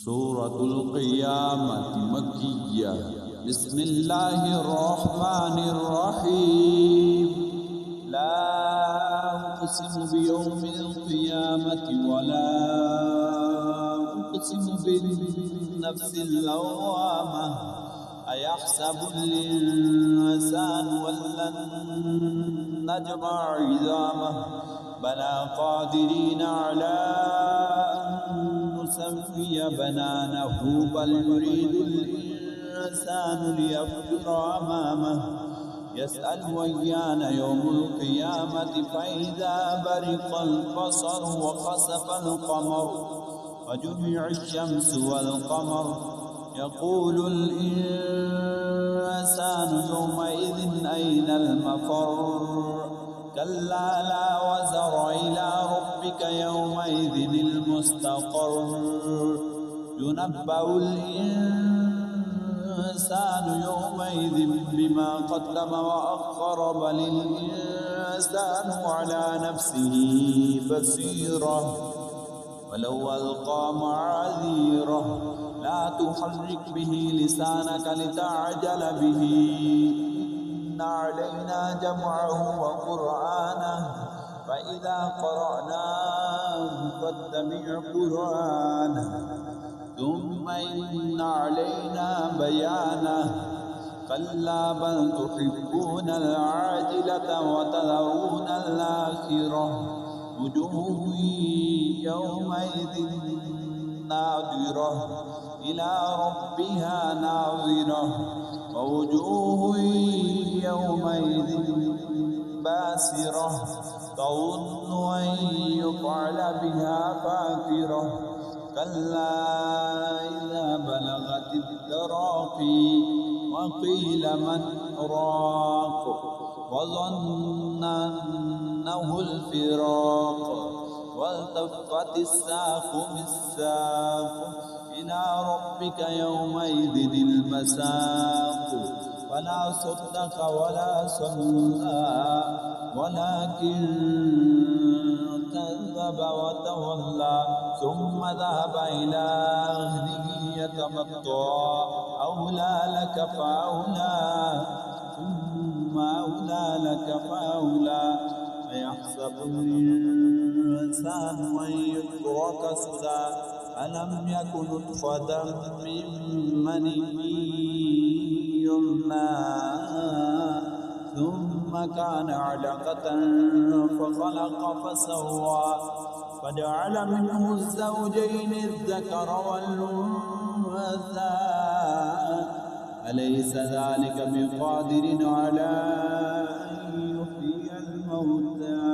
سورة القيامة مكية. بسم الله الرحمن الرحيم. لا أقسم بيوم القيامة ولا أقسم بالنفس اللوامة. أيحسب الإنسان أن لن نجمع عظامه بلى قادرين على أن نسوي بنانه بل يريد الإنسان ليفجر أمامه يسأل أيان يوم القيامة فإذا برق البصر وخسف القمر وجمع الشمس والقمر يقول الإنسان يومئذ أين المفر كلا لا وزر إلى ربك يومئذ المستقر ينبأ الإنسان يومئذ بما قدم وأخر بل الإنسان على نفسه بصيرة ولو ألقى معاذيره لا تحرك به لسانك لتعجل به إن علينا جمعه وقرآنه فإذا قرأناه فاتبع قرآنه ثم إن علينا بيانه كلا بل تحبون العاجلة وتذرون الآخرة وجوه يومئذ ناظرة إلى ربها ناظرة ووجوه يومئذ باسرة تظن أن يفعل بها فاقرة كلا إذا بلغت التراقي وقيل من راق وظن أنه الفراق والتفت الساق بالساق إلى ربك يومئذ المساق فلا صدق ولا صلى ولكن كذب وتولى ثم ذهب إلى أهله يتمطى أولى لك فأولى ثم أولى لك فأولى أيحسب الإنسان أن يترك سدى ألم يك نطفة من مني يمنى ثم كان علقة فخلق فسوى فجعل منه الزوجين الذكر والأنثى أليس ذلك بقادر على أن يحيي الموتى